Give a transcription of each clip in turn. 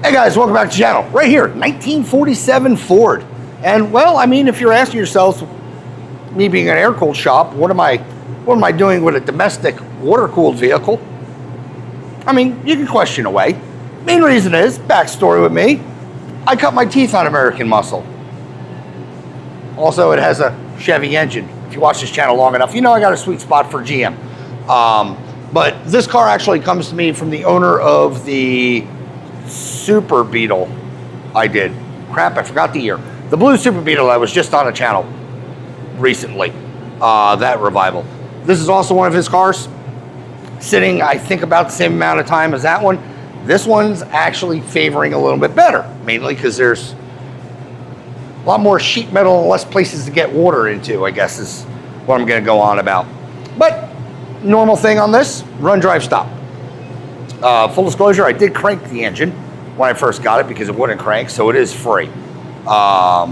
Hey guys, welcome back to the channel. Right here, 1947 Ford. And well, I mean, if you're asking yourselves, me being an air-cooled shop, what am I doing with a domestic water-cooled vehicle? I mean, you can question away. Main reason is, backstory with me, I cut my teeth on American Muscle. Also, it has a Chevy engine. If you watch this channel long enough, you know I got a sweet spot for GM. But this car actually comes to me from the owner of the Super Beetle I did. Crap, I forgot the year. The blue Super Beetle that was just on a channel recently. That revival. This is also one of his cars. Sitting, I think, about the same amount of time as that one. This one's actually favoring a little bit better. Mainly because there's a lot more sheet metal and less places to get water into, I guess, is what I'm going to go on about. But normal thing on this, run, drive, stop. Full disclosure, I did crank the engine when I first got it because it wouldn't crank, so it is free. But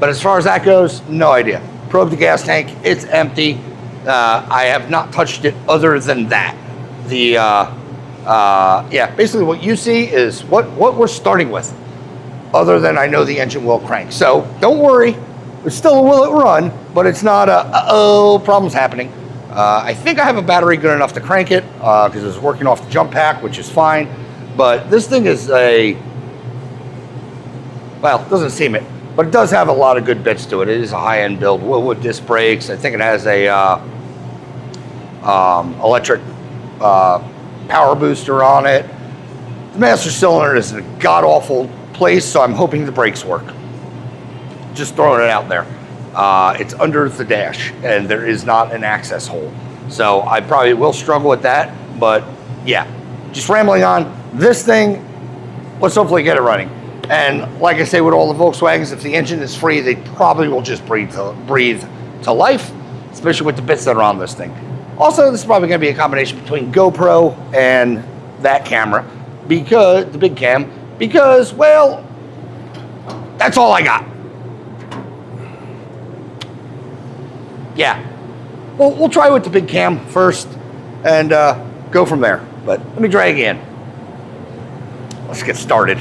as far as that goes, no idea. Probe the gas tank, it's empty. I have not touched it other than that. Yeah, basically what you see is what we're starting with, other than I know the engine will crank. So don't worry, it's still a will it run, but it's not problems happening. I think I have a battery good enough to crank it because it's working off the jump pack, which is fine. But this thing is well, it doesn't seem it, but it does have a lot of good bits to it. It is a high-end build, Wilwood disc brakes. I think it has a electric power booster on it. The master cylinder is in a god-awful place, so I'm hoping the brakes work. Just throwing it out there. It's under the dash, and there is not an access hole. So I probably will struggle with that, but yeah. Just rambling on, this thing, let's hopefully get it running. And like I say with all the Volkswagens, if the engine is free, they probably will just breathe to life, especially with the bits that are on this thing. Also, this is probably going to be a combination between GoPro and that camera, because the big cam, because, well, that's all I got. Yeah, well, we'll try with the big cam first and go from there. But let me drag in. Let's get started.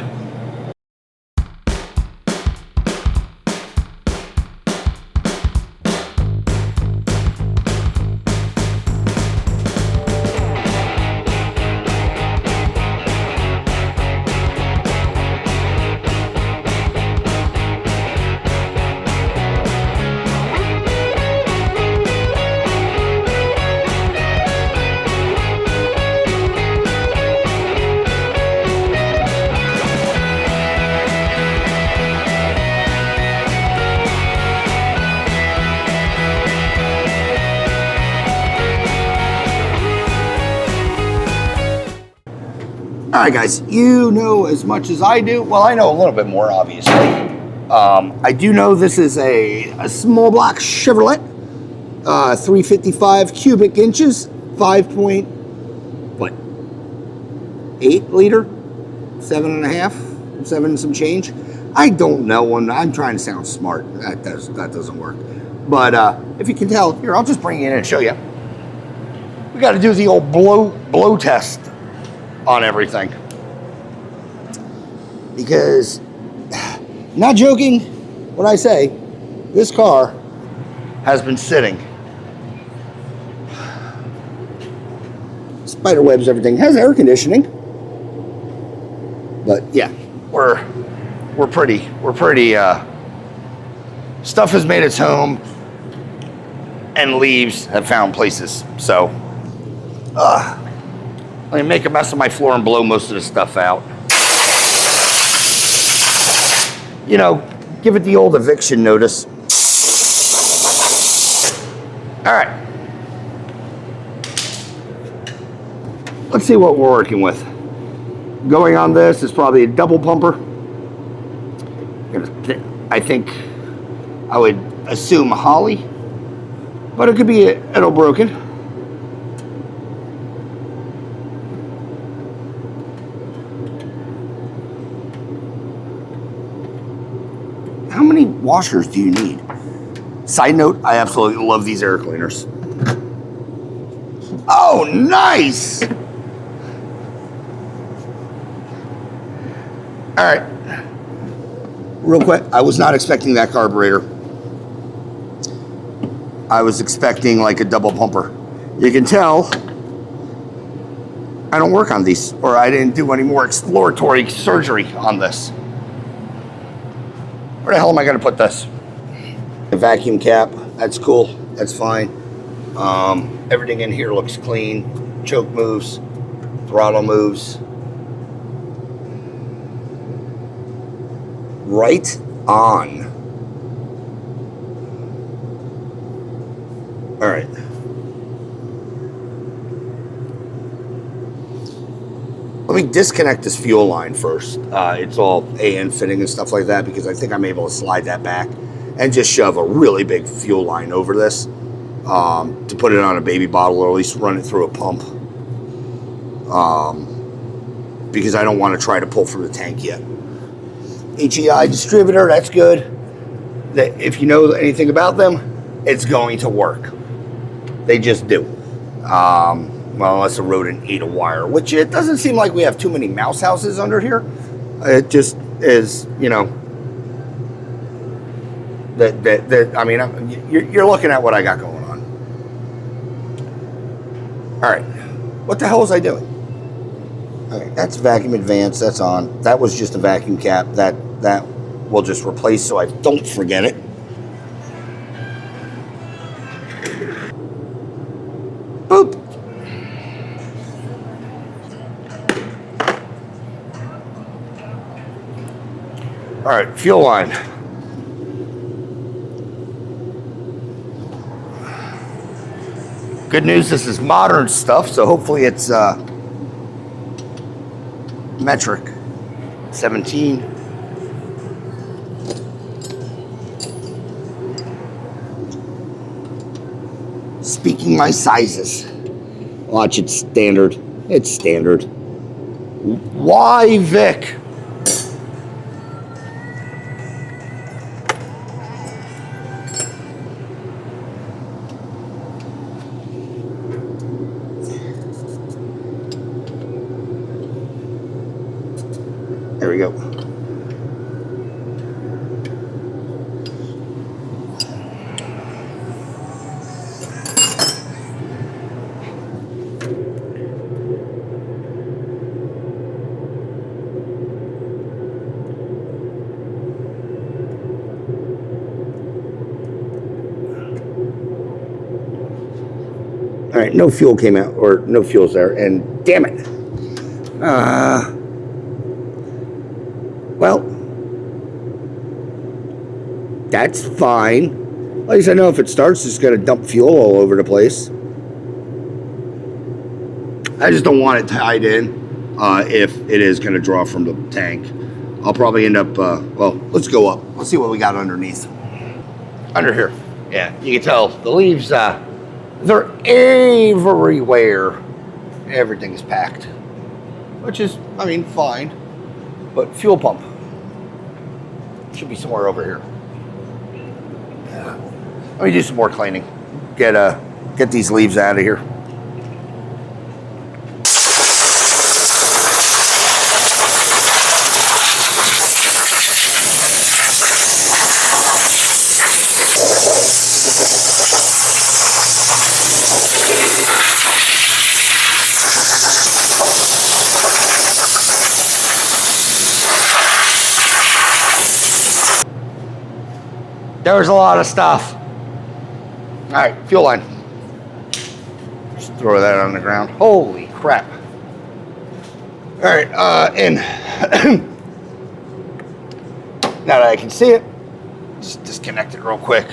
All right, guys, you know as much as I do. Well, I know a little bit more, obviously. I do know this is a small block Chevrolet, 355 cubic inches, 5.8 liter, 7.5, 7 and some change. I don't know. I'm trying to sound smart. That doesn't work. But if you can tell, here, I'll just bring you in and show you. We got to do the old blow test on everything, because, not joking when I say this car has been sitting, spider webs, everything, has air conditioning, but yeah, we're pretty stuff has made its home and leaves have found places. So let me make a mess of my floor and blow most of the stuff out. You know, give it the old eviction notice. All right. Let's see what we're working with. Going on this is probably a double pumper. I think I would assume Holly, but it could be an Edelbrocken. How many washers do you need? Side note, I absolutely love these air cleaners. Oh, nice! All right. Real quick, I was not expecting that carburetor. I was expecting like a double pumper. You can tell I don't work on these, or I didn't do any more exploratory surgery on this. Where the hell am I going to put this? The vacuum cap, that's cool. That's fine. Everything in here looks clean. Choke moves, throttle moves. Right on. All right. Let me disconnect this fuel line first. It's all AN fitting and stuff like that because I think I'm able to slide that back and just shove a really big fuel line over this to put it on a baby bottle or at least run it through a pump because I don't want to try to pull from the tank yet. HEI distributor, that's good. If you know anything about them, it's going to work. They just do. Well, unless the rodent ate a wire, which it doesn't seem like we have too many mouse houses under here. It just is, you know. I mean, you're looking at what I got going on. All right, what the hell was I doing? All right, that's vacuum advance. That's on. That was just a vacuum cap. That we'll just replace so I don't forget it. Boop. All right, fuel line. Good news, this is modern stuff, so hopefully it's metric. 17. Speaking my sizes. Watch, it's standard. It's standard. Why, Vic? There we go. All right, no fuel came out, or no fuel's there, and damn it. Well, that's fine. At least I know if it starts, it's going to dump fuel all over the place. I just don't want it tied in if it is going to draw from the tank. I'll probably end up, well, let's go up. Let's see what we got underneath. Under here. Yeah, you can tell the leaves, they're everywhere. Everything's packed. Which is, I mean, fine. But fuel pump should be somewhere over here. Yeah. Let me do some more cleaning. Get these leaves out of here. There was a lot of stuff. All right, fuel line. Just throw that on the ground. Holy crap. All right, and now that I can see it, just disconnect it real quick.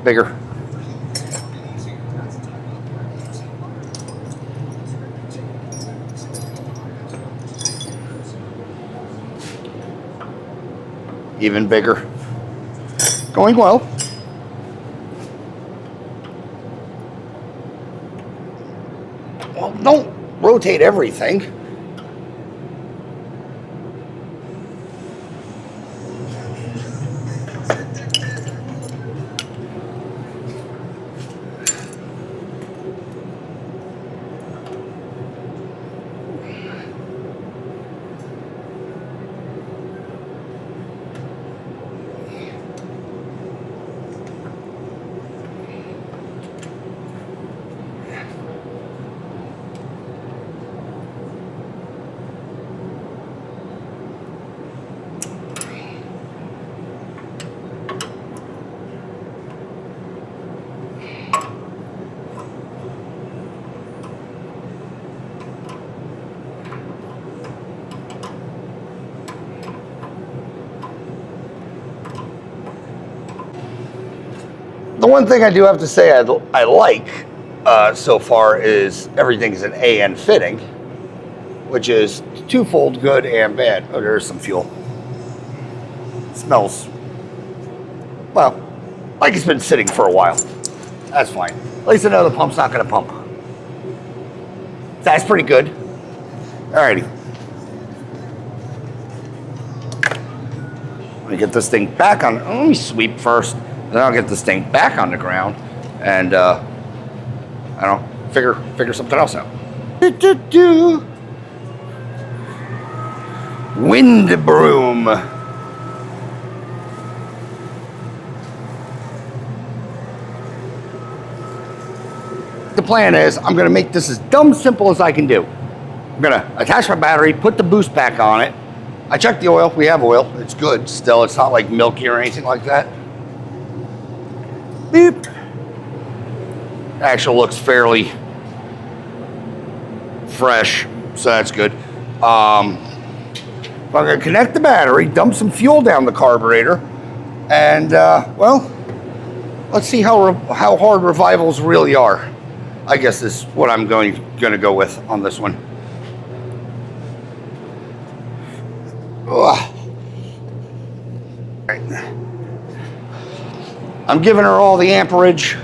Bigger. Even bigger. Going well. Well, don't rotate everything. the one thing I do have to say I like so far is everything's an AN fitting, which is twofold good and bad. Oh, there's some fuel. Smells, well, like it's been sitting for a while. That's fine. At least I know the pump's not going to pump. That's pretty good. Alrighty. Let me get this thing back on. Let me sweep first, then I'll get this thing back on the ground, and I don't know, figure something else out. Wind broom. The plan is I'm gonna make this as dumb simple as I can do. I'm gonna attach my battery, put the boost pack on it. I checked the oil, we have oil, it's good still, it's not like milky or anything like that. Beep. Actually looks fairly fresh, so that's good. I'm gonna connect the battery, dump some fuel down the carburetor, and well, let's see how hard revivals really are. I guess is what I'm gonna go with on this one. Ugh. Right. I'm giving her all the amperage.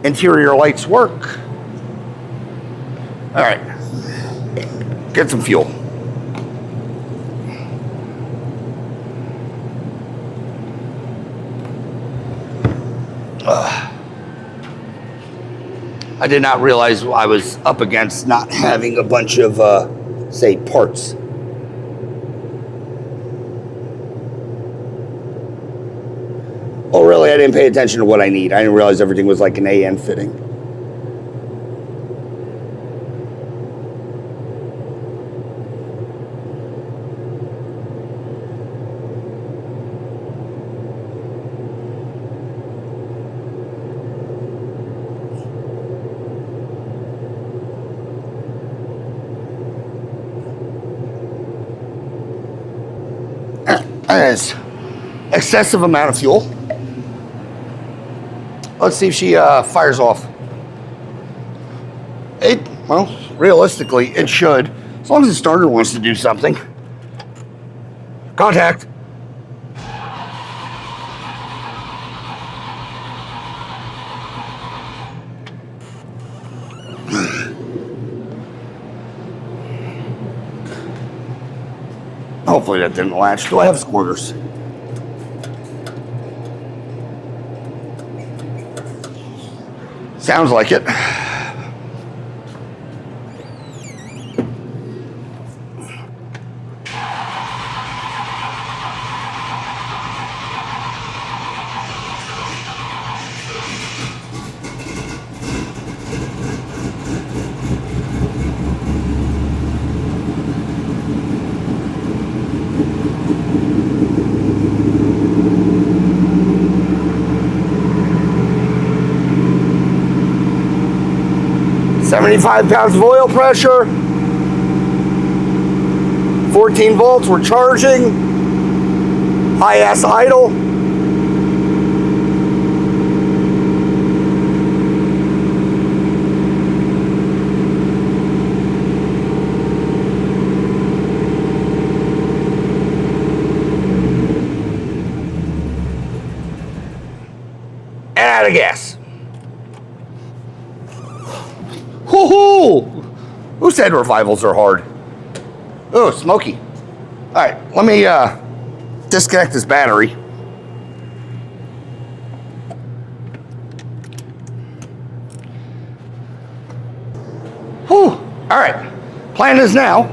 Interior lights work. All right, get some fuel. I did not realize I was up against not having a bunch of, say, parts. Oh, really? I didn't pay attention to what I need. I didn't realize everything was like an AN fitting. That is excessive amount of fuel. Let's see if she fires off. Well, realistically, it should. As long as the starter wants to do something. Contact. Hopefully that didn't latch. Do I have squirters? Sounds like it. $75 of oil pressure, 14 volts, we're charging, high ass idle. And out of gas. Who said revivals are hard? Oh, smoky. All right, let me disconnect this battery. Whew. All right, plan is now.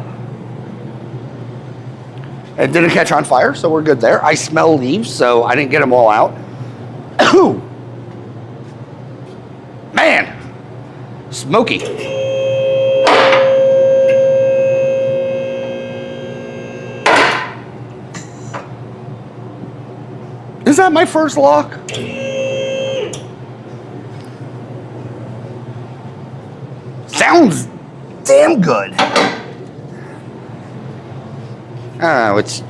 It didn't catch on fire, so we're good there. I smell leaves, so I didn't get them all out. Man, smoky. Is that my first lock? Sounds damn good. I don't know, it's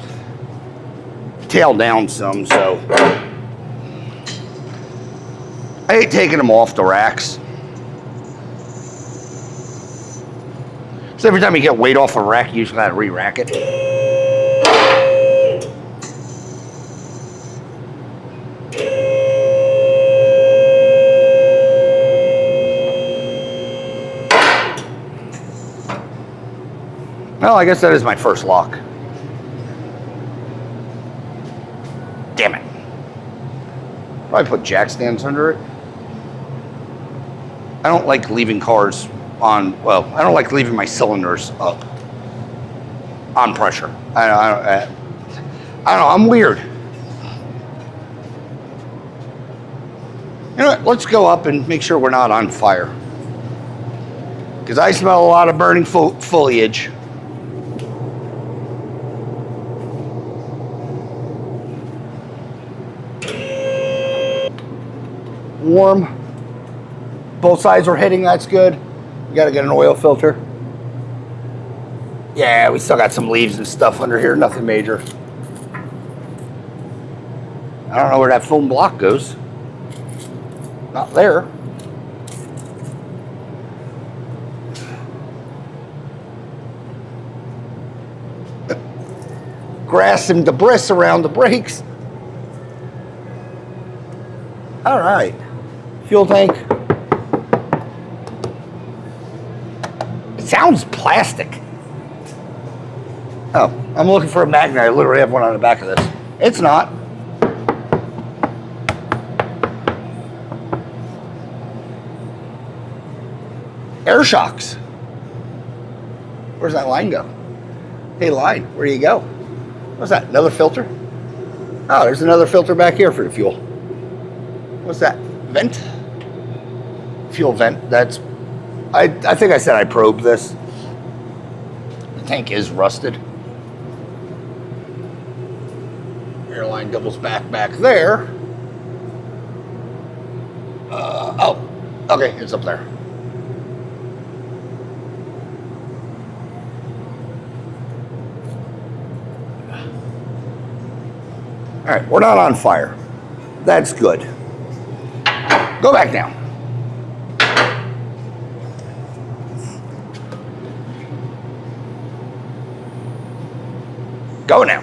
tail down some, so I hate taking them off the racks. So every time you get weight off a rack, you usually gotta re-rack it. Well, I guess that is my first lock. Damn it. Probably put jack stands under it. I don't like leaving cars on, well, I don't like leaving my cylinders up on pressure. I don't know, I'm weird. You know what, let's go up and make sure we're not on fire. Because I smell a lot of burning foliage. Warm. Both sides are hitting, that's good. You gotta get an oil filter. Yeah, we still got some leaves and stuff under here, nothing major. I don't know where that foam block goes. Not there. Grass and debris around the brakes. All right. Fuel tank. It sounds plastic. Oh, I'm looking for a magnet. I literally have one on the back of this. It's not. Air shocks. Where's that line go? Hey, line, where do you go? What's that? Another filter? Oh, there's another filter back here for the fuel. What's that? Vent? Fuel vent. That's, I think I said I probed this. The tank is rusted. Airline doubles back there. Oh, okay, it's up there. All right, we're not on fire. That's good. Go back down. Go now.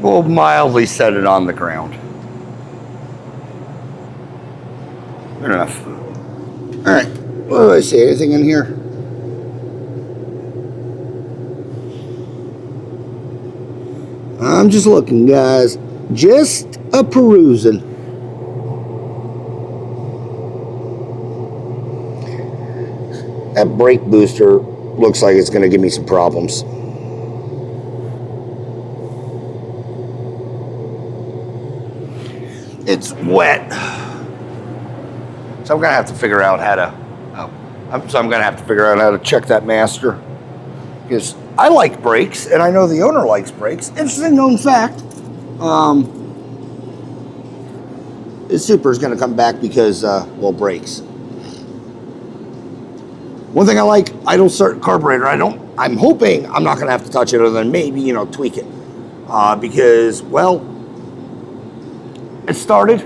We'll mildly set it on the ground. Good enough. All right. What do I see? Anything in here? I'm just looking, guys. Just a perusing. That brake booster looks like it's going to give me some problems. It's wet. So I'm going to have to figure out how to, I'm going to have to figure out how to check that master. Because I like brakes, and I know the owner likes brakes. Interesting known fact. This Super is going to come back because, well, brakes. One thing I like, idle start carburetor. I'm hoping I'm not going to have to touch it other than maybe, tweak it. Because, well, it started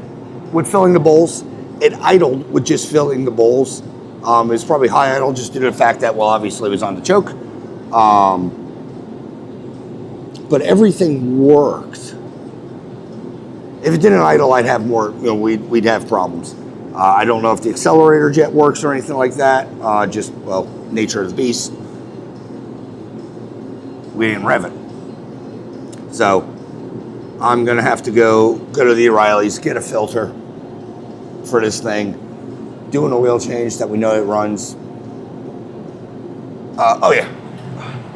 with filling the bowls. It idled with just filling the bowls. It was probably high idle just due to the fact that, well, obviously it was on the choke. But everything worked. If it didn't idle, I'd have more, we'd have problems. I don't know if the accelerator jet works or anything like that. Just, well, nature of the beast. We didn't rev it. So I'm going to have to go to the O'Reilly's, get a filter for this thing, doing a wheel change that we know it runs. Oh yeah,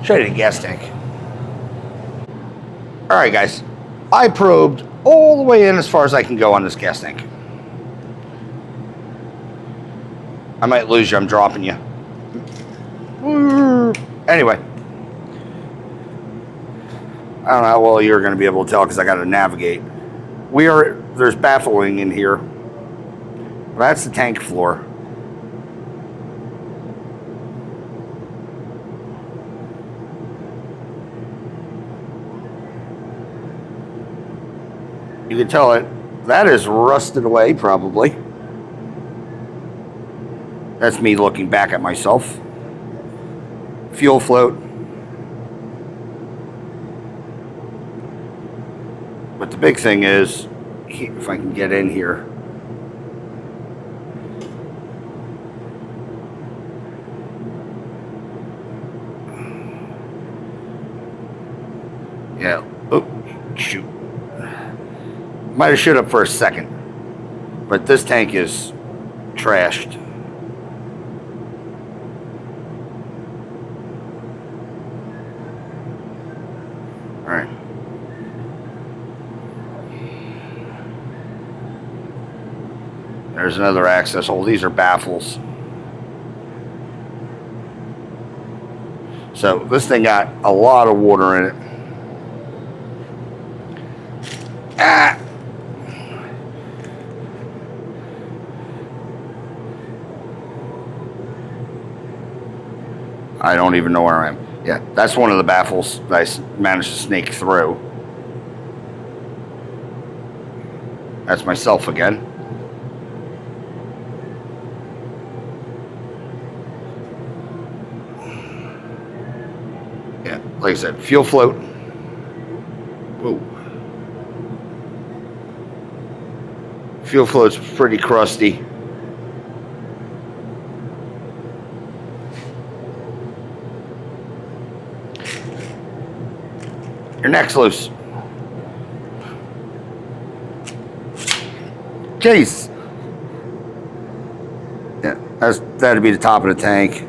show you the gas tank. All right, guys, I probed all the way in as far as I can go on this gas tank. I might lose you, I'm dropping you. Anyway, I don't know how well you're going to be able to tell because I got to navigate. There's baffling in here. That's the tank floor. You can tell it, that is rusted away probably. That's me looking back at myself. Fuel float. But the big thing is, if I can get in here. Yeah. Oh, shoot. Might have shut up for a second. But this tank is trashed. All right. There's another access hole. These are baffles. So this thing got a lot of water in it. Ah! I don't even know where I am. Yeah, that's one of the baffles that I managed to snake through. That's myself again. Yeah, like I said, fuel float. Whoa. Fuel float's pretty crusty. Your neck's loose. Jeez. Yeah, that'd be the top of the tank.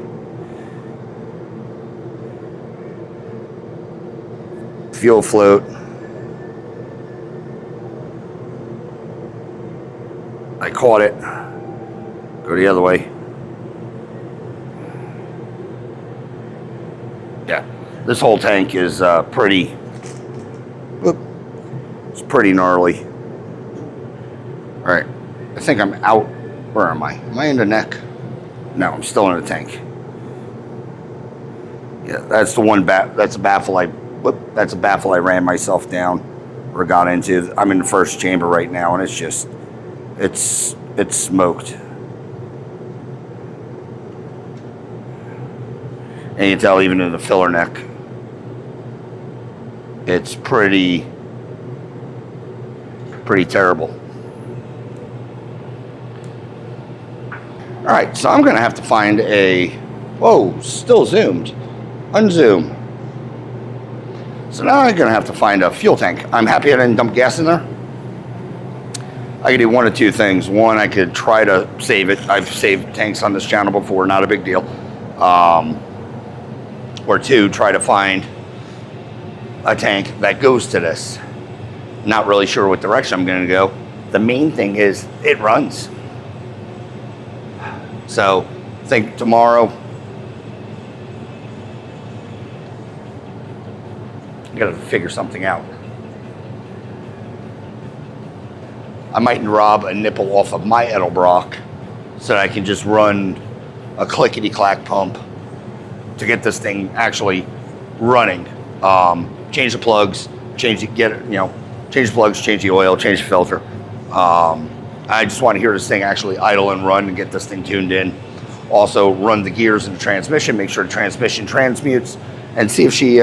Fuel float. I caught it. Go the other way. Yeah, this whole tank is pretty. It's pretty gnarly. All right, I think I'm out. Where am I? Am I in the neck? No, I'm still in the tank. Yeah, that's the one. That's a baffle. That's a baffle I ran myself down or got into. I'm in the first chamber right now, and it's just, it's smoked. And you can tell even in the filler neck, it's pretty terrible. All right, so I'm gonna have to find a, whoa, still zoomed, unzoom. So now I'm gonna have to find a fuel tank. I'm happy I didn't dump gas in there. I could do one of two things. One, I could try to save it. I've saved tanks on this channel before, not a big deal. Or two, try to find a tank that goes to this. Not really sure what direction I'm gonna go. The main thing is it runs. So I think tomorrow, I gotta figure something out. I might rob a nipple off of my Edelbrock so that I can just run a clickety-clack pump to get this thing actually running. Change the plugs, change the plugs, change the oil, change the filter. I just want to hear this thing actually idle and run and get this thing tuned in. Also run the gears in the transmission, make sure the transmission transmutes, and see if she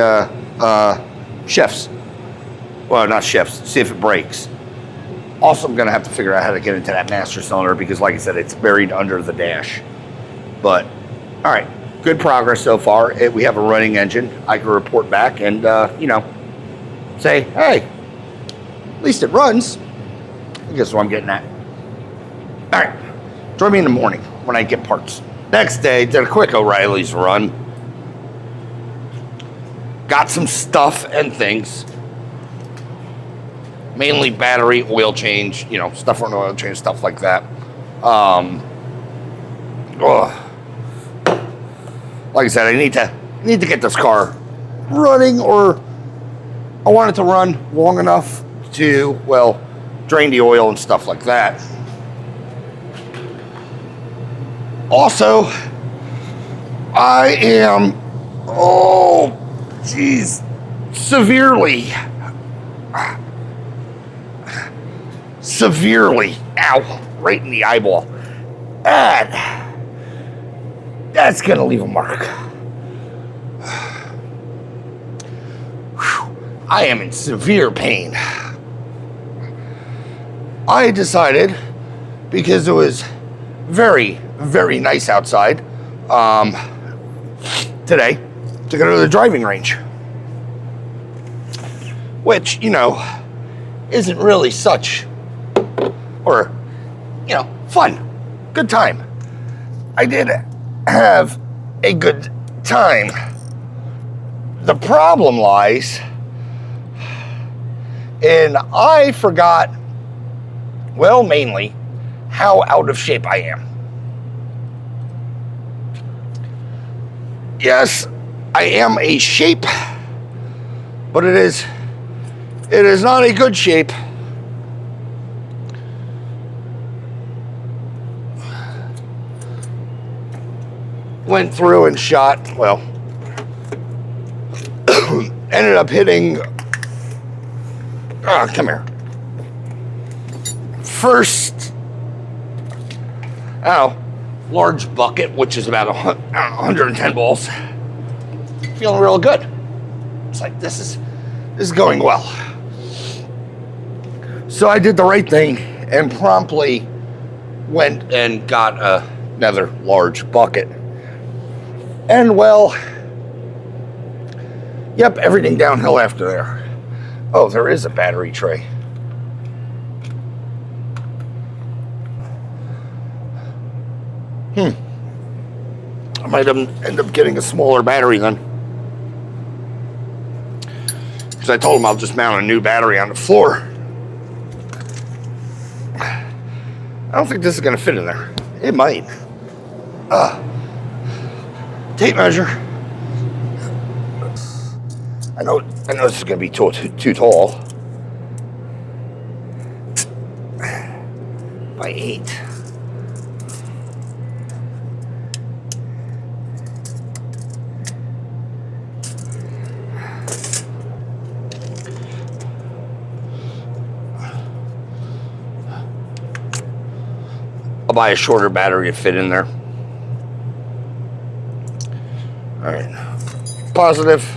shifts. Well, not shifts, see if it breaks. Also, I'm going to have to figure out how to get into that master cylinder because, like I said, it's buried under the dash. But, all right, good progress so far. We have a running engine. I can report back and, say, hey, at least it runs. I guess what I'm getting at. All right, join me in the morning when I get parts. Next day, did a quick O'Reilly's run. Got some stuff and things. Mainly battery, oil change, stuff for an oil change, stuff like that. Like I said, I need to get this car running, or I want it to run long enough to, drain the oil and stuff like that. Also, I am, oh, geez, severely, ow, right in the eyeball. And that's going to leave a mark. I am in severe pain. I decided, because it was very, very nice outside today, to go to the driving range. Which, isn't really such, or, fun. Good time. I did have a good time. The problem lies in I forgot, well, mainly, how out of shape I am. Yes, I am a shape, but it is not a good shape. Went through and shot, well, ended up hitting, come here. First, large bucket, which is about 110 balls. Feeling real good. It's like, this is going well. So I did the right thing and promptly went and got another large bucket. And well, yep, everything downhill after there. Oh, there is a battery tray. I might end up getting a smaller battery then. Because I told him I'll just mount a new battery on the floor. I don't think this is going to fit in there. It might. Tape measure. I know this is going to be too tall. By 8. I'll buy a shorter battery to fit in there. All right, positive.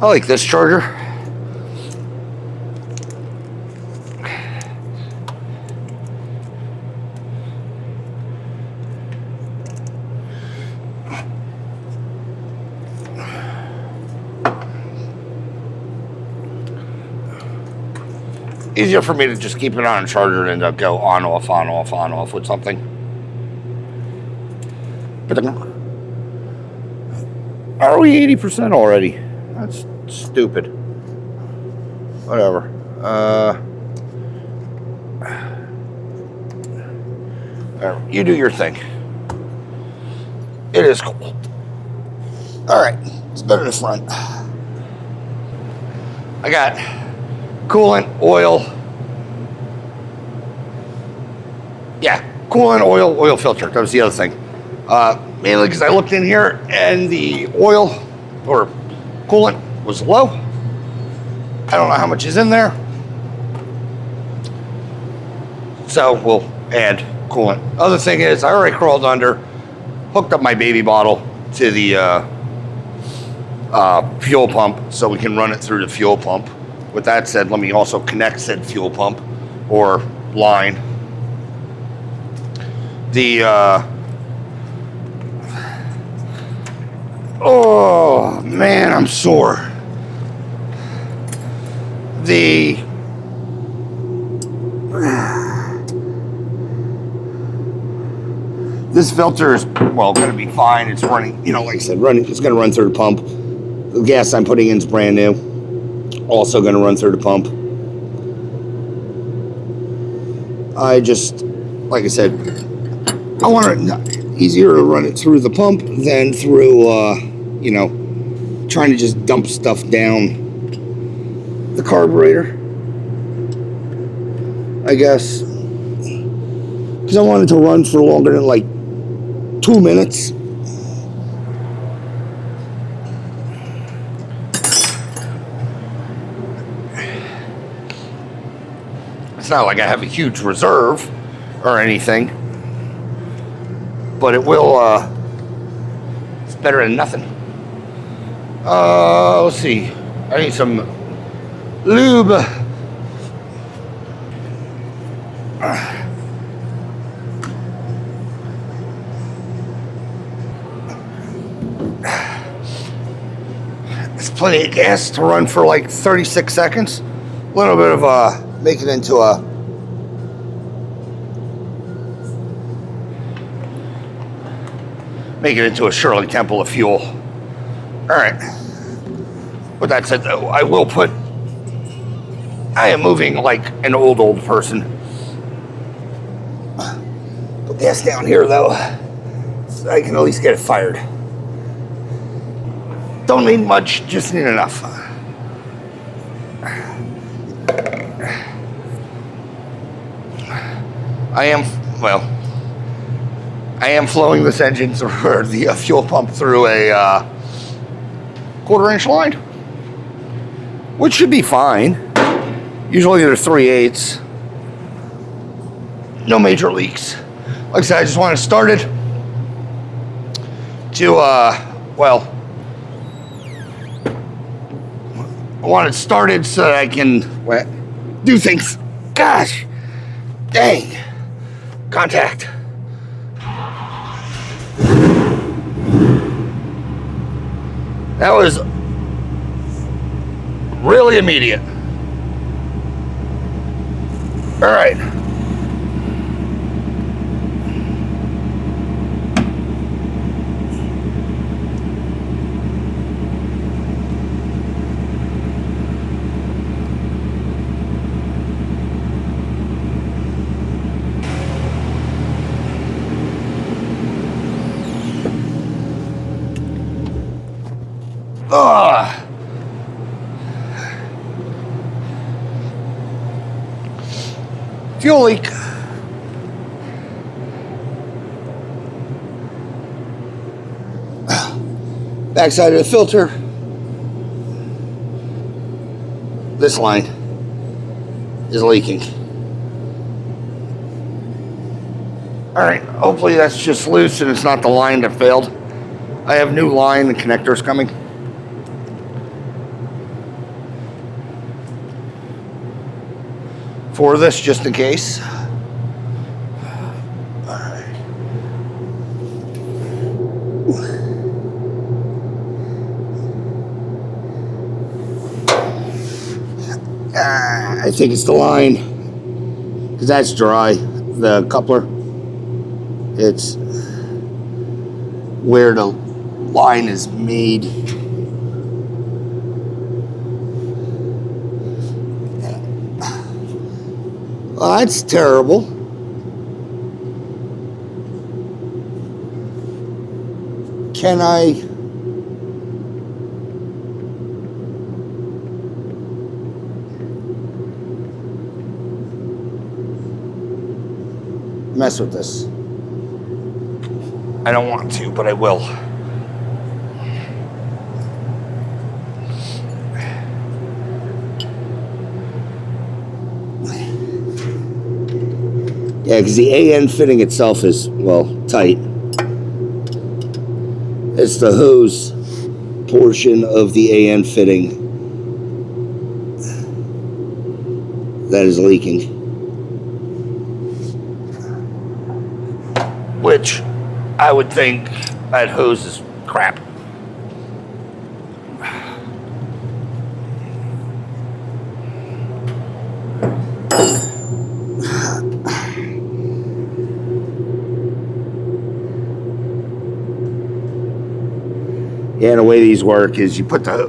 I like this charger. Easier for me to just keep it on a charger than to go on, off with something. But are we 80% already? That's stupid. Whatever. You do your thing. It is cool. All right, let's go to the front. I got coolant, oil. Yeah, coolant, oil filter. That was the other thing. Mainly because I looked in here and the oil or coolant was low. I don't know how much is in there. So we'll add coolant. Other thing is I already crawled under, hooked up my baby bottle to the fuel pump so we can run it through the fuel pump. With that said, let me also connect said fuel pump or line. Oh man, I'm sore. This filter is, well, going to be fine. It's running, like I said, it's going to run through the pump. The gas I'm putting in is brand new. Also going to run through the pump. I just, like I said, I want it easier to run it through the pump than through, trying to just dump stuff down the carburetor, I guess. Because I want it to run for longer than like 2 minutes. It's not like I have a huge reserve or anything, but it will, it's better than nothing. Let's see. I need some lube. It's plenty of gas to run for like 36 seconds. A little bit of, make it into a Shirley Temple of fuel. All right. With that said, though, I am moving like an old person. Put gas down here, though, so I can at least get it fired. Don't need much, just need enough. I am flowing this engine or the fuel pump through a 1/4-inch line, which should be fine. Usually they're 3/8. No major leaks. Like I said, I just want it started to, I want it started so that I can do things. Gosh, dang. Contact. That was really immediate. All right. Fuel leak. Backside of the filter. This line is leaking. All right, hopefully that's just loose and it's not the line that failed. I have new line and connectors coming. For this, just in case. I think it's the line, because that's dry, the coupler. It's where the line is made. Well, that's terrible. Can I mess with this? I don't want to, but I will. Yeah, because the AN fitting itself is, well, tight. It's the hose portion of the AN fitting that is leaking. Which I would think that hose is crap. And the way these work is you put the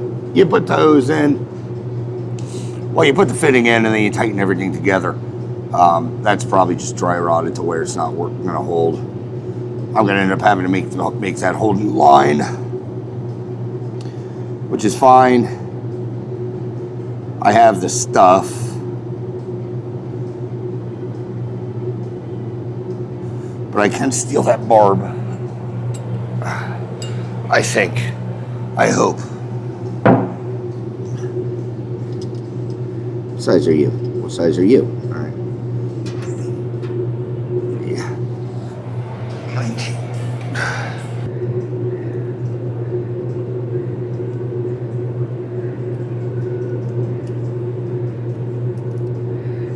hose in. Well, you put the fitting in and then you tighten everything together. That's probably just dry rotted to where it's not going to hold. I'm going to end up having to make that whole new line, which is fine. I have the stuff. But I can steal that barb. I think. I hope. What size are you? What size are you? All right. Yeah. 19.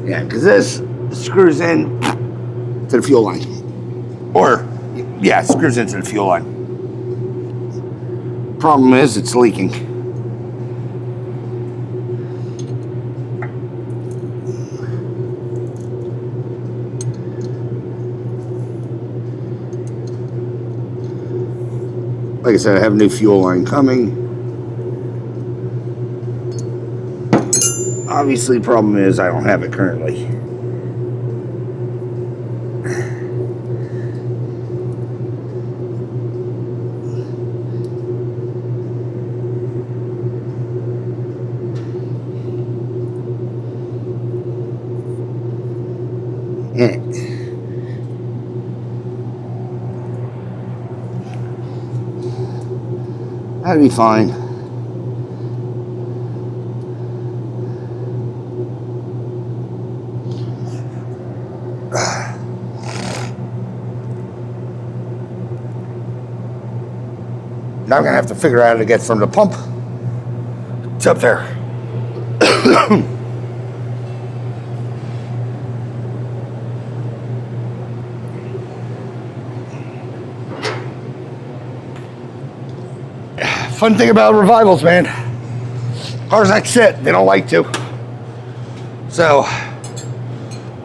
Yeah, because this screws in to the fuel line. Or, yeah, it screws into the fuel line. Problem is, it's leaking. Like I said, I have a new fuel line coming. Obviously, the problem is I don't have it currently. That'd be fine. Now I'm gonna have to figure out how to get from the pump to up there. Fun thing about revivals, man. Cars that sit, they don't like to. So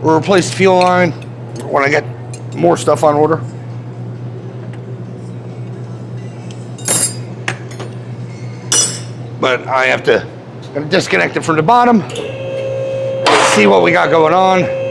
we'll replace the fuel line when I get more stuff on order. But I have to disconnect it from the bottom, see what we got going on.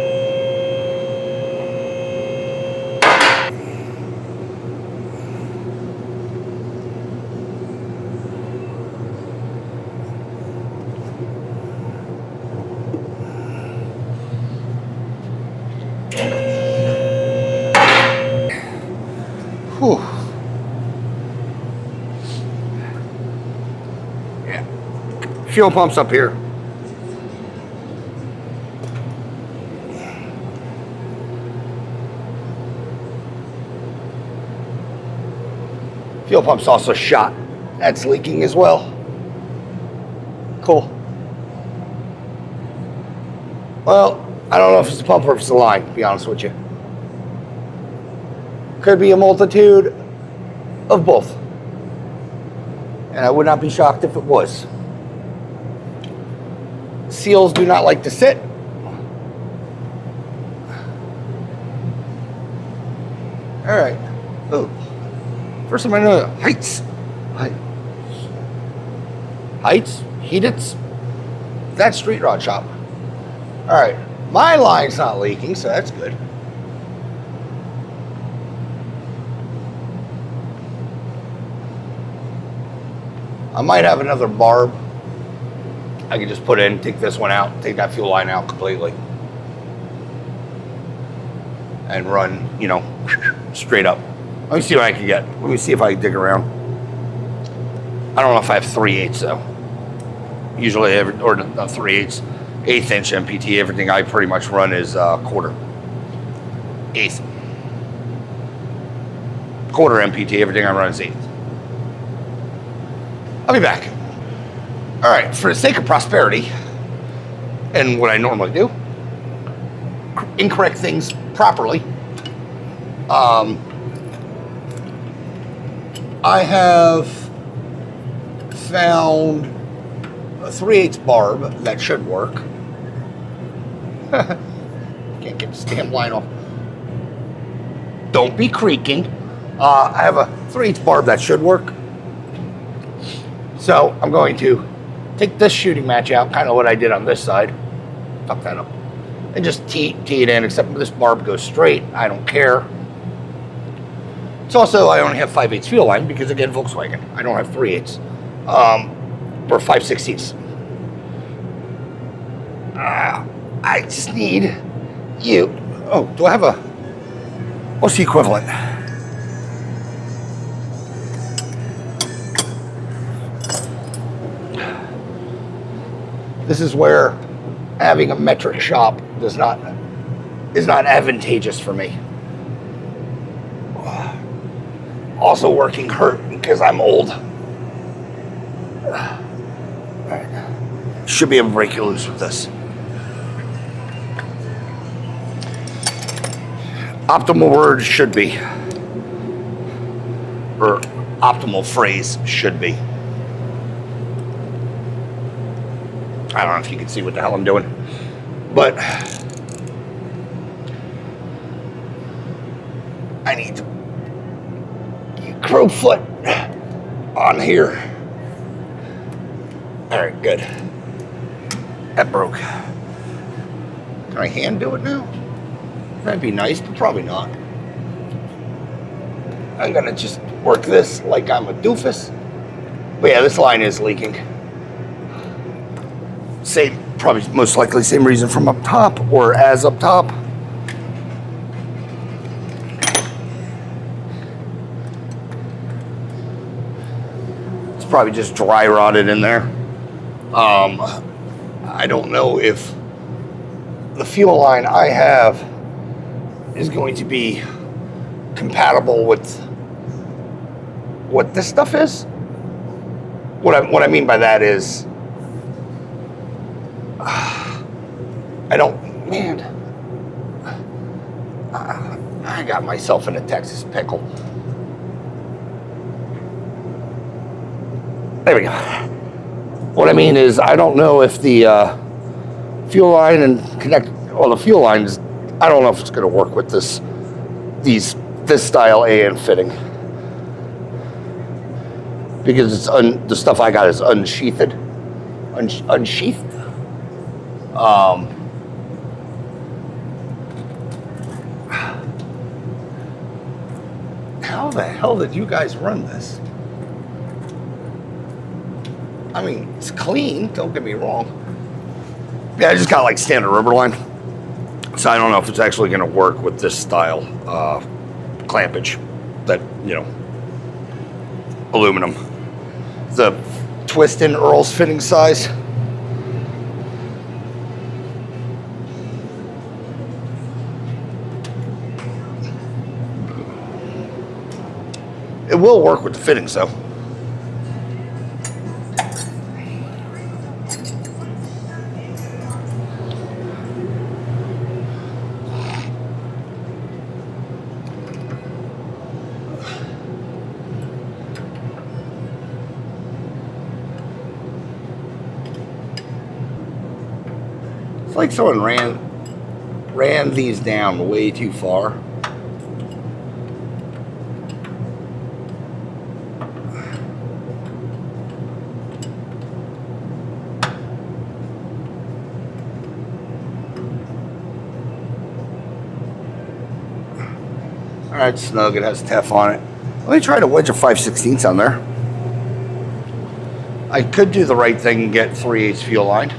Whew. Yeah. Fuel pumps up here. Fuel pump's also shot. That's leaking as well. Cool. Well, I don't know if it's the pump or if it's the line, to be honest with you. Could be a multitude of both. And I would not be shocked if it was. Seals do not like to sit. All right. Oh. First time I know Heights. Heights? Heatits? That's Street Rod Shop. All right. My line's not leaking, so that's good. I might have another barb I could just put in, take this one out, take that fuel line out completely. And run, you know, straight up. Let me see what I can get. Let me see if I can dig around. I don't know if I have 3/8 though. Usually, or not 3/8, 1/8 inch MPT. Everything I pretty much run is quarter. 1/8. Quarter MPT. Everything I run is 1/8. I'll be back. All right, for the sake of prosperity, and what I normally do, incorrect things properly. I have found a 3/8 barb that should work. Can't get this damn line off. Don't be creaking. I have a 3/8 barb that should work. So I'm going to take this shooting match out, kind of what I did on this side. Tuck that up. And just tee it in, except this barb goes straight. I don't care. It's also, I only have 5/8 fuel line because, again, Volkswagen. I don't have 3/8. Or 5/16. I just need you. Oh, do I have a... What's the equivalent? This is where having a metric shop is not advantageous for me. Also working hurt because I'm old. Alright. Should be able to break you loose with this. Optimal word should be. Or optimal phrase should be. I don't know if you can see what the hell I'm doing. But I need to get crowfoot on here. Alright, good. That broke. Can I hand do it now? That'd be nice, but probably not. I'm gonna just work this like I'm a doofus. But yeah, this line is leaking. Same, probably most likely same reason from up top or as up top. It's probably just dry rotted in there. I don't know if the fuel line I have is going to be compatible with what this stuff is. What I mean by that is I got myself in a Texas pickle. There we go. What I mean is, I don't know if the fuel line and the fuel lines, I don't know if it's going to work with this style AN fitting. Because the stuff I got is unsheathed. Unsheathed. How the hell did you guys run this? I mean, it's clean, don't get me wrong. Yeah, I just got like standard rubber line. So I don't know if it's actually going to work with this style clampage. That, aluminum. The twist in Earl's fitting size. It will work with the fittings though. It's like someone ran these down way too far. Alright, snug, it has Tef on it. Let me try to wedge a 5/16 on there. I could do the right thing and get 3/8 fuel line.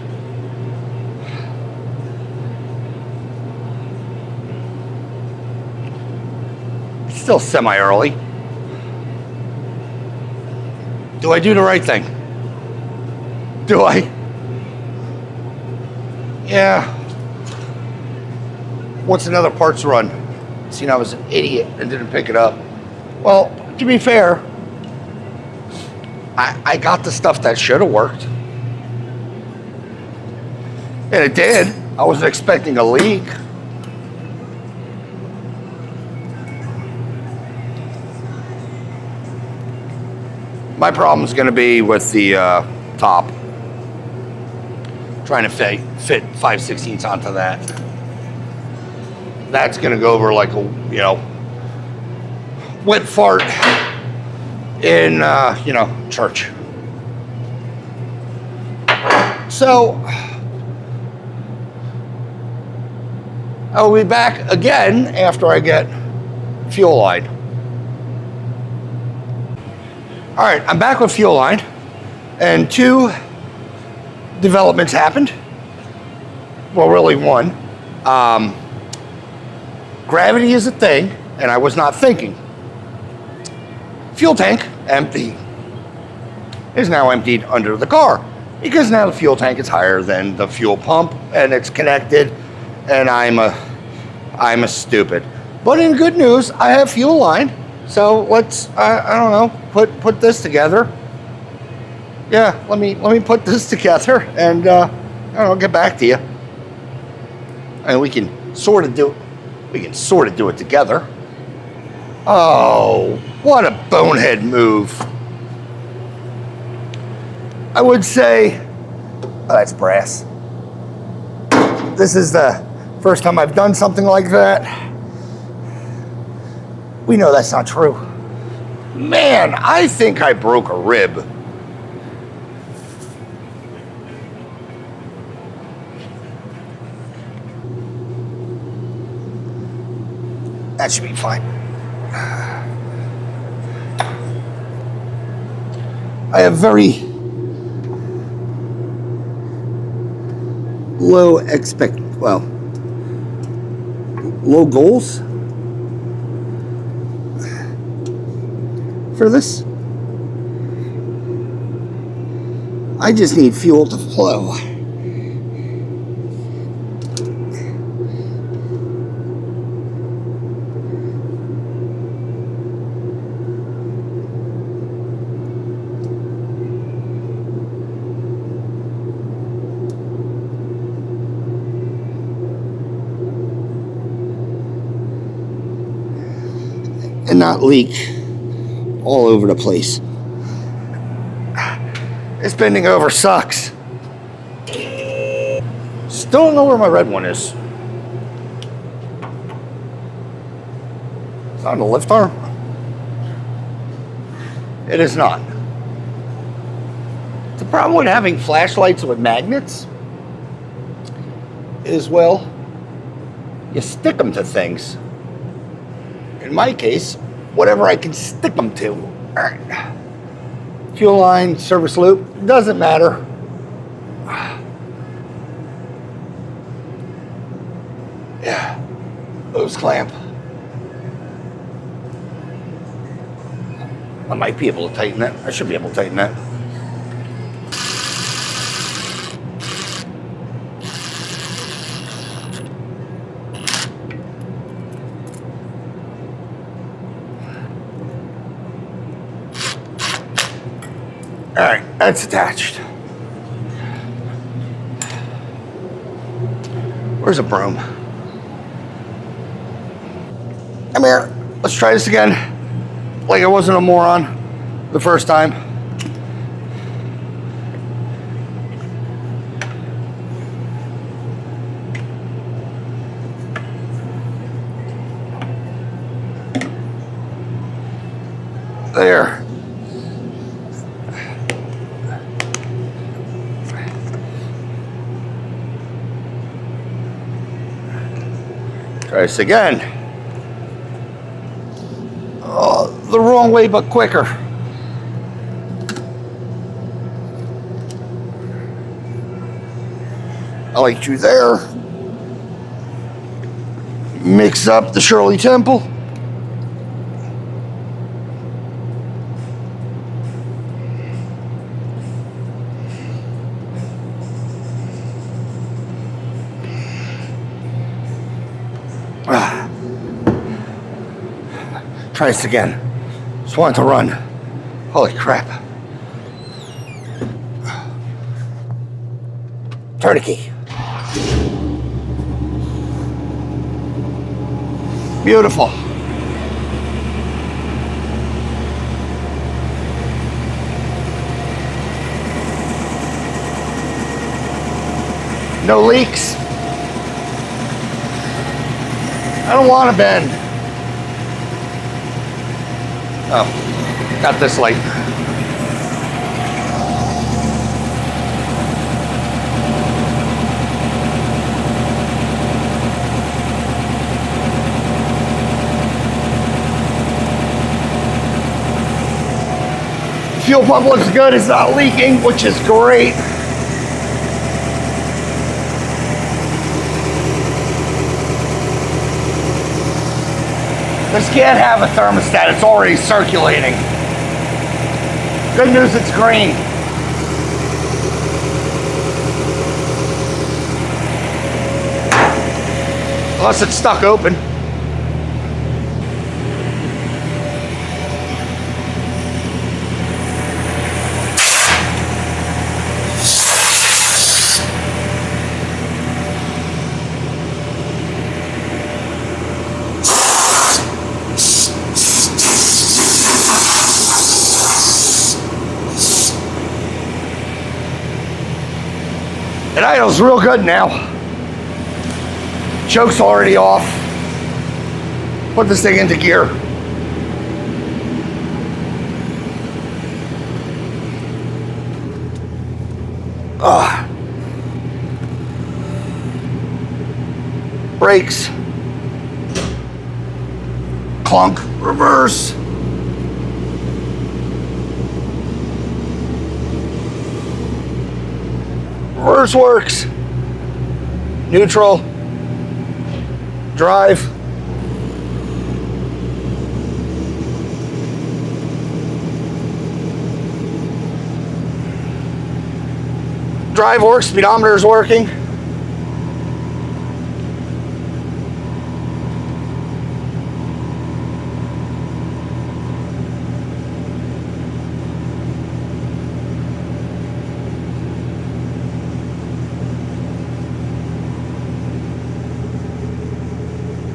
Still semi-early. Do I do the right thing? Do I? Yeah. What's another parts run? Seen I was an idiot and didn't pick it up. Well, to be fair, I got the stuff that should have worked. And it did. I wasn't expecting a leak. My problem is going to be with the top. Trying to fit 5/16 onto that. That's going to go over like a, wet fart in, church. So I'll be back again after I get fuel line. All right, I'm back with fuel line, and two developments happened. Well, really one. Gravity is a thing, and I was not thinking. Fuel tank, empty, is now emptied under the car because now the fuel tank is higher than the fuel pump, and it's connected, and I'm a stupid. But in good news, I have fuel line, so let's I don't know, put this together. Yeah, let me put this together, and I don't know, get back to you. And we can sort of do it together. Oh, what a bonehead move. I would say, oh, that's brass. This is the first time I've done something like that. We know that's not true. Man, I think I broke a rib. That should be fine. I have very low goals for this. I just need fuel to flow. And not leak all over the place. This bending over sucks. Still don't know where my red one is. It's on the lift arm. It is not. The problem with having flashlights with magnets is, well, you stick them to things. In my case, whatever I can stick them to. All right. Fuel line, service loop, doesn't matter. Yeah, hose clamp. I might be able to tighten that. I should be able to tighten that. All right, that's attached. Where's a broom? Come here. Let's try this again. Like I wasn't a moron the first time. There. Try this again. Oh, the wrong way, but quicker. I liked you there. Mix up the Shirley Temple. Try this again. Just want to run. Holy crap. Turn the key. Beautiful. No leaks. I don't want to bend. Oh, got this light. Fuel pump looks good. It's not leaking, which is great. This can't have a thermostat. It's already circulating. Good news, it's green. Unless it's stuck open. It idles real good now. Choke's already off. Put this thing into gear. Brakes. Clunk. Reverse. Reverse works. Neutral. Drive. Drive works. Speedometer is working.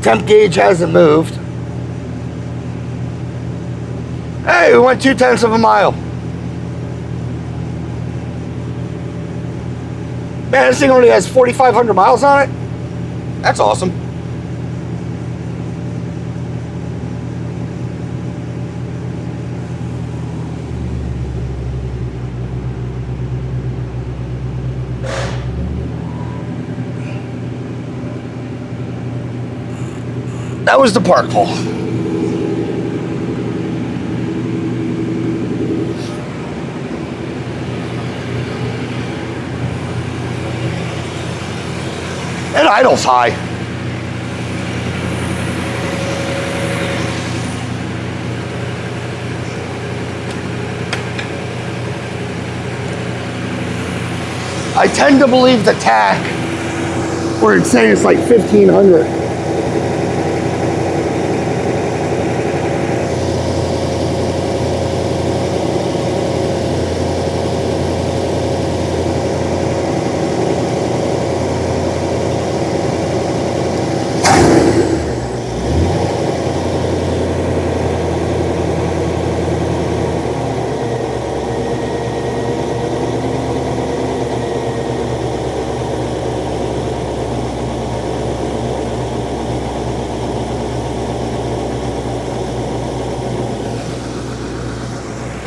Temp gauge hasn't moved. Hey, we went 0.2 of a mile. Man, this thing only has 4,500 miles on it. That's awesome. That was the park pole. It idles high. I tend to believe the TAC, where it's saying it's like 1,500.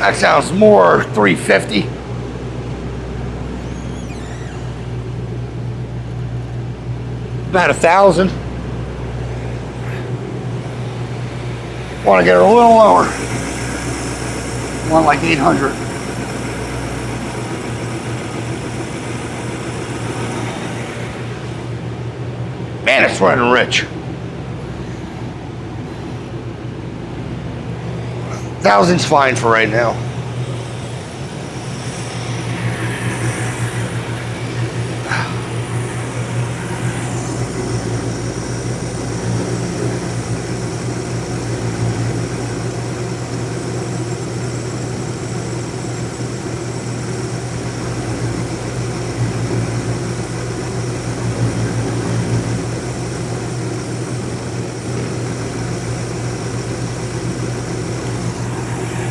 That sounds more 350. About 1,000. Want to get her a little lower. Want like 800. Man, it's running rich. 1,000's fine for right now.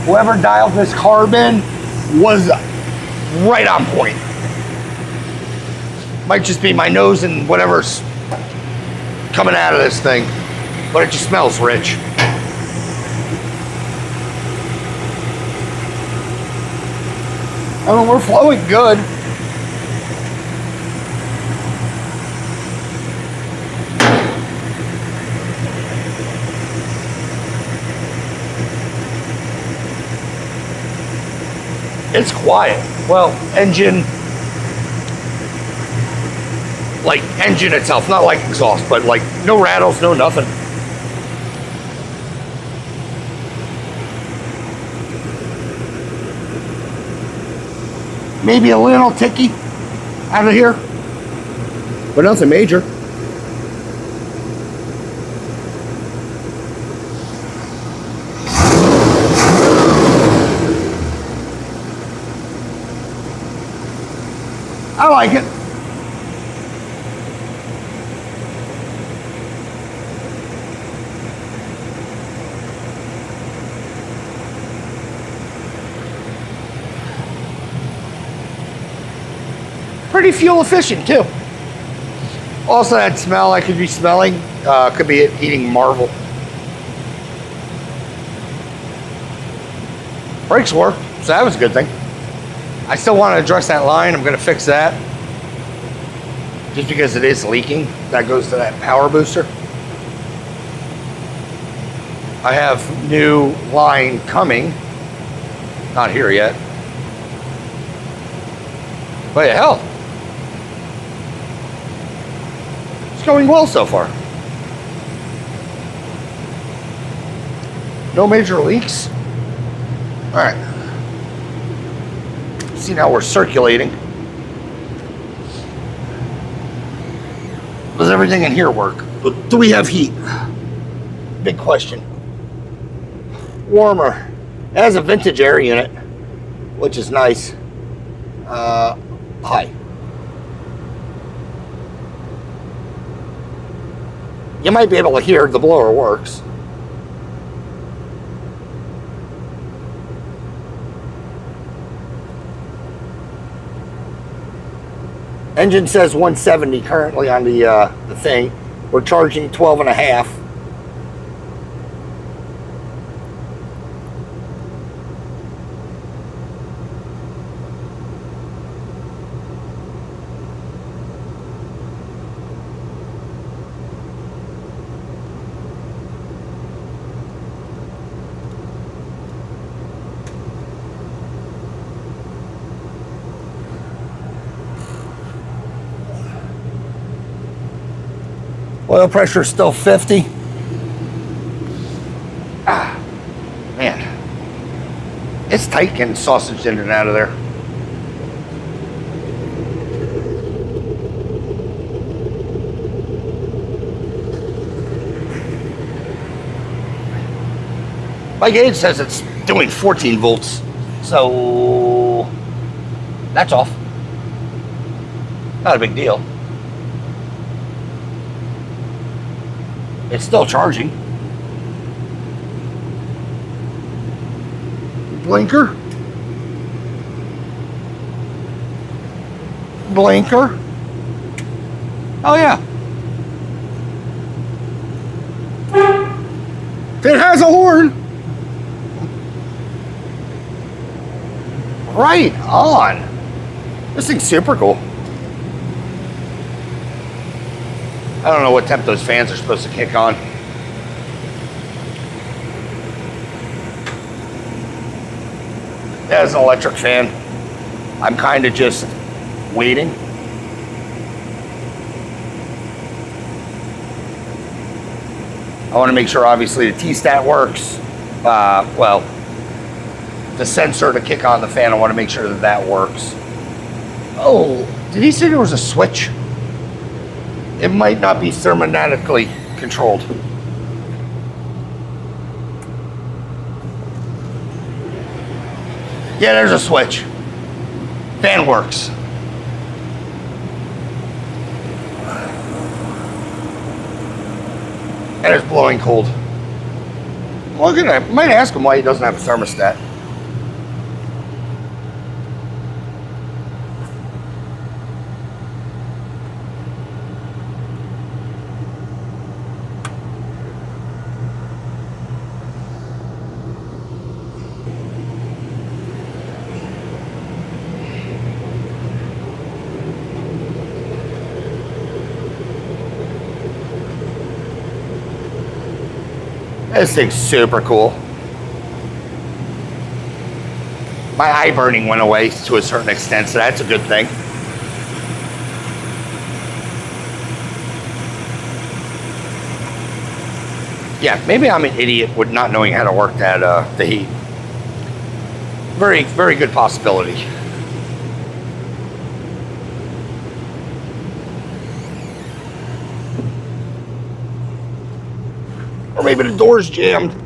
Whoever dialed this carb in was right on point. Might just be my nose and whatever's coming out of this thing, but it just smells rich. I mean, we're flowing good. It's quiet. Well, engine itself, not like exhaust, but like no rattles, no nothing. Maybe a little ticky out of here, but nothing major. I like it. Pretty fuel efficient too. Also, that smell I could be smelling could be eating Marvel. Brakes work, so that was a good thing. I still want to address that line. I'm going to fix that. Just because it is leaking. That goes to that power booster. I have new line coming. Not here yet. But hell, it's going well so far. No major leaks. All right. See, now we're circulating. Does everything in here work? Do we have heat? Big question. Warmer. It has a vintage air unit, which is nice. High. You might be able to hear the blower works. Engine says 170 currently on the thing. We're charging 12.5. Oil pressure is still 50. Man. It's tight getting sausage in and out of there. My gauge says it's doing 14 volts. So that's off. Not a big deal. It's still charging. Blinker. Blinker. Oh yeah. It has a horn. Right on. This thing's super cool. I don't know what temp those fans are supposed to kick on. There's an electric fan. I'm kind of just waiting. I want to make sure, obviously, the T-stat works. Well, the sensor to kick on the fan, I want to make sure that that works. Oh, did he say there was a switch? It might not be thermostatically controlled. Yeah, there's a switch. Fan works. And it's blowing cold. Well, I might ask him why he doesn't have a thermostat. This thing's super cool. My eye burning went away to a certain extent, so that's a good thing. Yeah, maybe I'm an idiot with not knowing how to work the heat. Very, very good possibility. Or maybe the door's jammed.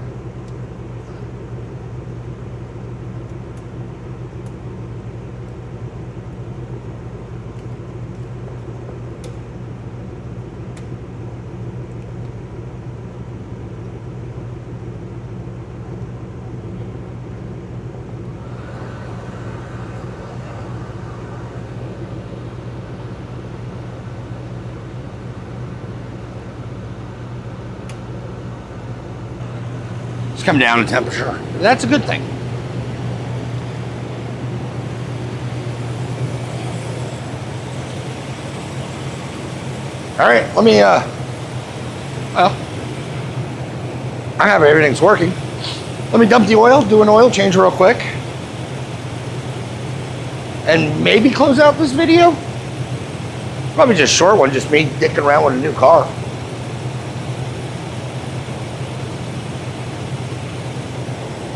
Come down in temperature. That's a good thing. All right, let me, well, I have everything's working. Let me dump the oil, do an oil change real quick, and maybe close out this video. Probably just a short one, just me dicking around with a new car.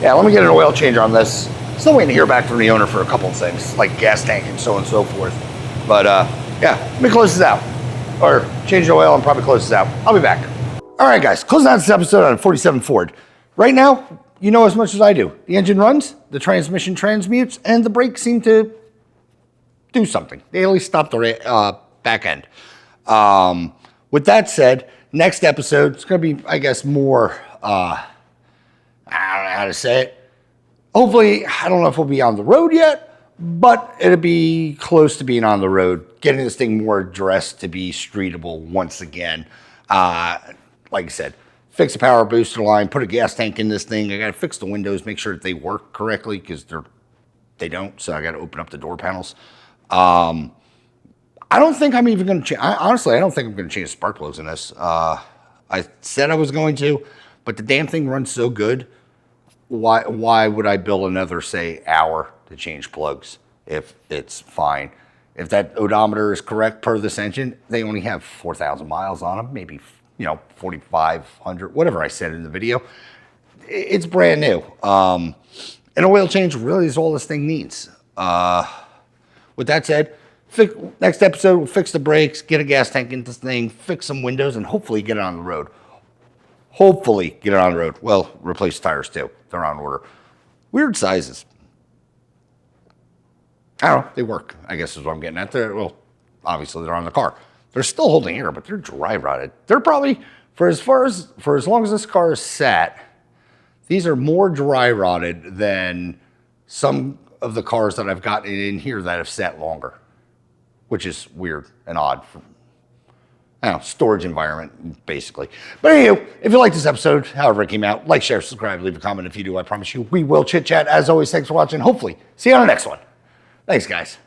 Yeah, let me get an oil change on this. Still waiting to hear back from the owner for a couple of things, like gas tank and so forth. But yeah, let me close this out. Or change the oil and probably close this out. I'll be back. All right, guys, closing out this episode on a 47 Ford. Right now, you know as much as I do. The engine runs, the transmission transmutes, and the brakes seem to do something. They at least stop the back end. With that said, next episode, it's going to be, I guess, more... I don't know how to say it. Hopefully, I don't know if we'll be on the road yet, but it'll be close to being on the road, getting this thing more dressed to be streetable once again. Like I said, fix the power booster line, put a gas tank in this thing. I got to fix the windows, make sure that they work correctly because they don't. So I got to open up the door panels. I don't think I'm even going to change. Honestly, I don't think I'm going to change spark plugs in this. I said I was going to, but the damn thing runs so good. Why would I bill another, say, hour to change plugs if it's fine? If that odometer is correct per this engine, they only have 4,000 miles on them, maybe 4,500, whatever I said in the video. It's brand new. An oil change really is all this thing needs. With that said, next episode we'll fix the brakes, get a gas tank in this thing, fix some windows, and hopefully get it on the road. Hopefully get it on the road. Well, replace tires too. They're on order. Weird sizes. I don't know. They work, I guess is what I'm getting at. Well, obviously they're on the car. They're still holding air, but they're dry rotted. They're probably, for as long as this car is sat, these are more dry rotted than some of the cars that I've gotten in here that have sat longer, which is weird and odd for, storage environment, basically. But anyway, if you like this episode, however it came out, like, share, subscribe, leave a comment if you do. I promise you we will chit chat. As always, thanks for watching. Hopefully, see you on the next one. Thanks, guys.